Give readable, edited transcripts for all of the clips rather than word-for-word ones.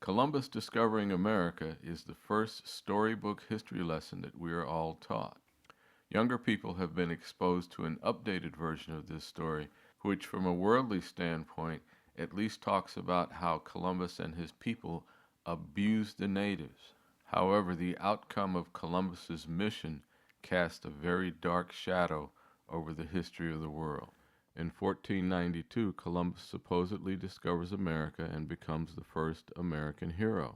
Columbus discovering America is the first storybook history lesson that we are all taught. Younger people have been exposed to an updated version of this story, which, from a worldly standpoint, at least talks about how Columbus and his people abused the natives. However, the outcome of Columbus's mission cast a very dark shadow over the history of the world. In 1492, Columbus supposedly discovers America and becomes the first American hero.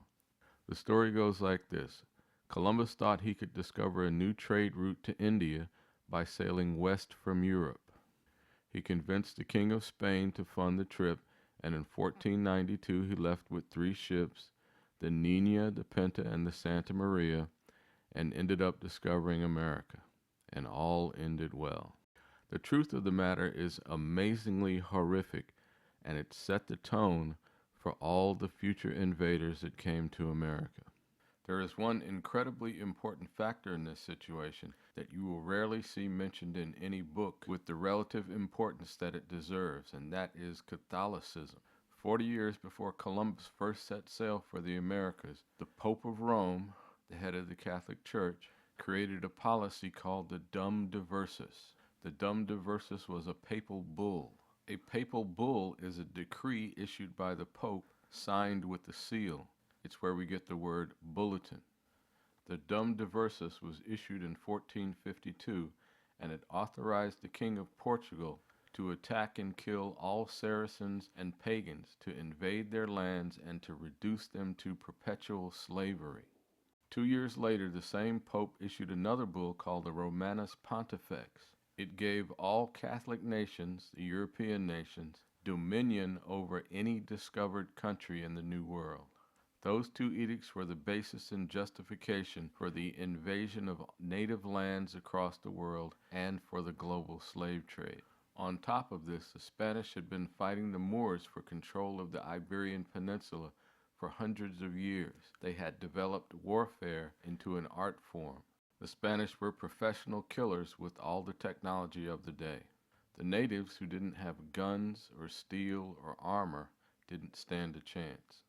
The story goes like this. Columbus thought he could discover a new trade route to India by sailing west from Europe. He convinced the King of Spain to fund the trip, and in 1492 he left with 3 ships, the Nina, the Pinta, and the Santa Maria, and ended up discovering America. And all ended well. The truth of the matter is amazingly horrific, and it set the tone for all the future invaders that came to America. There is one incredibly important factor in this situation that you will rarely see mentioned in any book with the relative importance that it deserves, and that is Catholicism. 40 years before Columbus first set sail for the Americas, the Pope of Rome, the head of the Catholic Church, created a policy called the Dum Diversas. The Dum Diversas was a papal bull. A papal bull is a decree issued by the Pope, signed with the seal. It's where we get the word bulletin. The Dum Diversas was issued in 1452, and it authorized the King of Portugal to attack and kill all Saracens and pagans, to invade their lands, and to reduce them to perpetual slavery. 2 years later, the same Pope issued another bull called the Romanus Pontifex. It gave all Catholic nations, the European nations, dominion over any discovered country in the New World. Those 2 edicts were the basis and justification for the invasion of native lands across the world and for the global slave trade. On top of this, the Spanish had been fighting the Moors for control of the Iberian Peninsula for hundreds of years. They had developed warfare into an art form. The Spanish were professional killers with all the technology of the day. The natives, who didn't have guns or steel or armor, didn't stand a chance.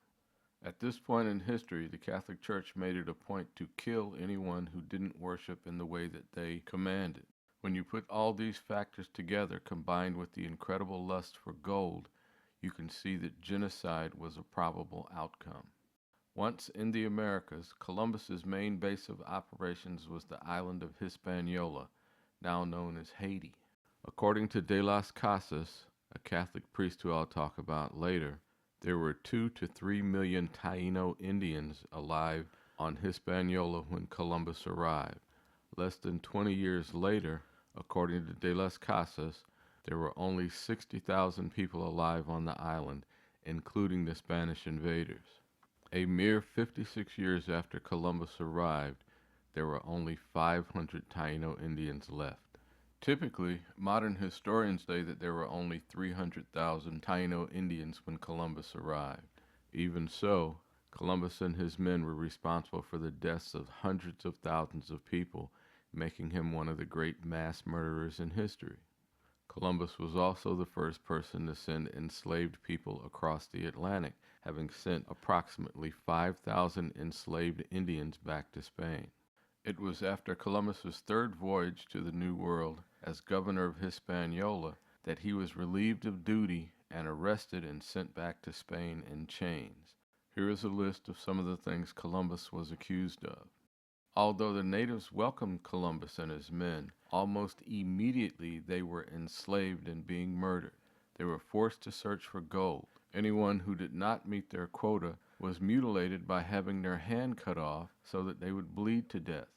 At this point in history, the Catholic Church made it a point to kill anyone who didn't worship in the way that they commanded. When you put all these factors together, combined with the incredible lust for gold, you can see that genocide was a probable outcome. Once in the Americas, Columbus's main base of operations was the island of Hispaniola, now known as Haiti. According to De las Casas, a Catholic priest who I'll talk about later, there were 2 to 3 million Taino Indians alive on Hispaniola when Columbus arrived. Less than 20 years later, according to De las Casas, there were only 60,000 people alive on the island, including the Spanish invaders. A mere 56 years after Columbus arrived, there were only 500 Taino Indians left. Typically, modern historians say that there were only 300,000 Taino Indians when Columbus arrived. Even so, Columbus and his men were responsible for the deaths of hundreds of thousands of people, making him one of the great mass murderers in history. Columbus was also the first person to send enslaved people across the Atlantic, having sent approximately 5,000 enslaved Indians back to Spain. It was after Columbus's 3rd voyage to the New World as governor of Hispaniola that he was relieved of duty and arrested and sent back to Spain in chains. Here is a list of some of the things Columbus was accused of. Although the natives welcomed Columbus and his men, almost immediately they were enslaved and being murdered. They were forced to search for gold. Anyone who did not meet their quota was mutilated by having their hand cut off so that they would bleed to death.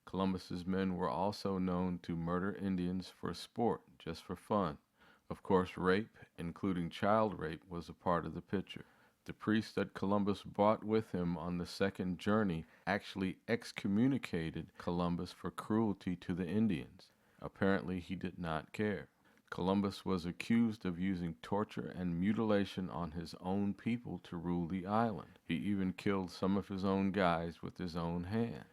Columbus's men were also known to murder Indians for sport, just for fun. Of course, rape, including child rape, was a part of the picture. The priest that Columbus brought with him on the 2nd journey actually excommunicated Columbus for cruelty to the Indians. Apparently, he did not care. Columbus was accused of using torture and mutilation on his own people to rule the island. He even killed some of his own guys with his own hand.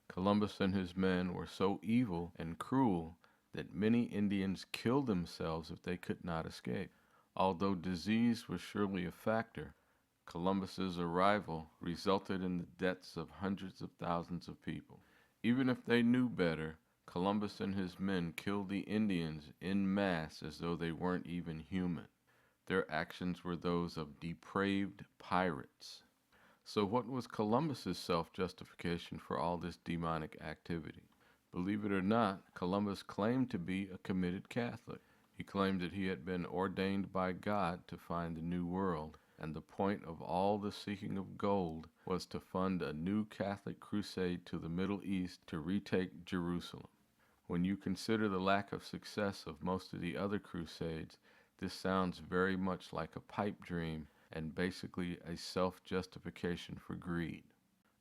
Columbus and his men were so evil and cruel that many Indians killed themselves if they could not escape. Although disease was surely a factor, Columbus's arrival resulted in the deaths of hundreds of thousands of people. Even if they knew better, Columbus and his men killed the Indians en masse as though they weren't even human. Their actions were those of depraved pirates. So, what was Columbus's self justification for all this demonic activity? Believe it or not, Columbus claimed to be a committed Catholic. He claimed that he had been ordained by God to find the New World, and the point of all the seeking of gold was to fund a new Catholic crusade to the Middle East to retake Jerusalem. When you consider the lack of success of most of the other crusades, this sounds very much like a pipe dream and basically a self-justification for greed.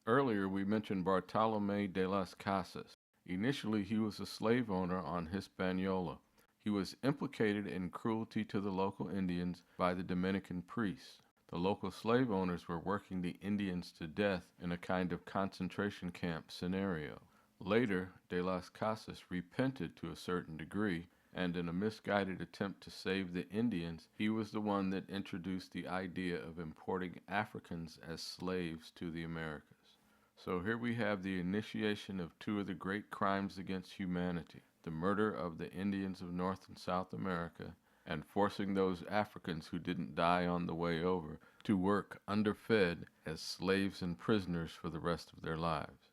Earlier, we mentioned Bartolomé de las Casas. Initially, he was a slave owner on Hispaniola. He was implicated in cruelty to the local Indians by the Dominican priests. The local slave owners were working the Indians to death in a kind of concentration camp scenario. Later, de las Casas repented to a certain degree, and in a misguided attempt to save the Indians, he was the one that introduced the idea of importing Africans as slaves to the Americas. So here we have the initiation of two of the great crimes against humanity, the murder of the Indians of North and South America, and forcing those Africans who didn't die on the way over to work underfed as slaves and prisoners for the rest of their lives.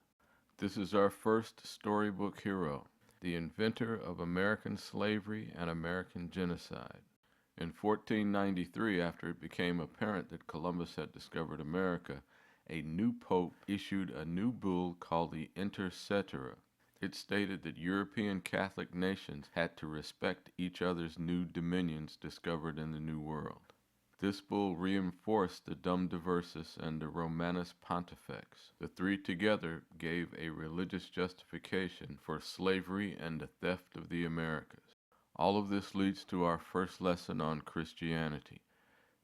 This is our first storybook hero, the inventor of American slavery and American genocide. In 1493, after it became apparent that Columbus had discovered America, a new pope issued a new bull called the Inter Cetera. It stated that European Catholic nations had to respect each other's new dominions discovered in the New World. This bull reinforced the Dum Diversas and the Romanus Pontifex. The three together gave a religious justification for slavery and the theft of the Americas. All of this leads to our first lesson on Christianity.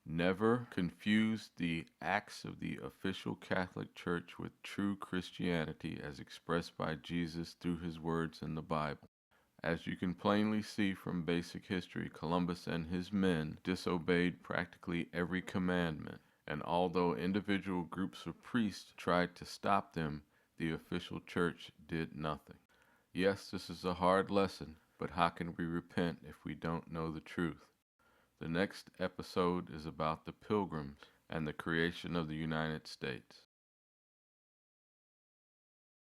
Never confuse the acts of the official Catholic Church with true Christianity as expressed by Jesus through his words in the Bible. As you can plainly see from basic history, Columbus and his men disobeyed practically every commandment, and although individual groups of priests tried to stop them, the official church did nothing. Yes, this is a hard lesson, but how can we repent if we don't know the truth? The next episode is about the Pilgrims and the creation of the United States.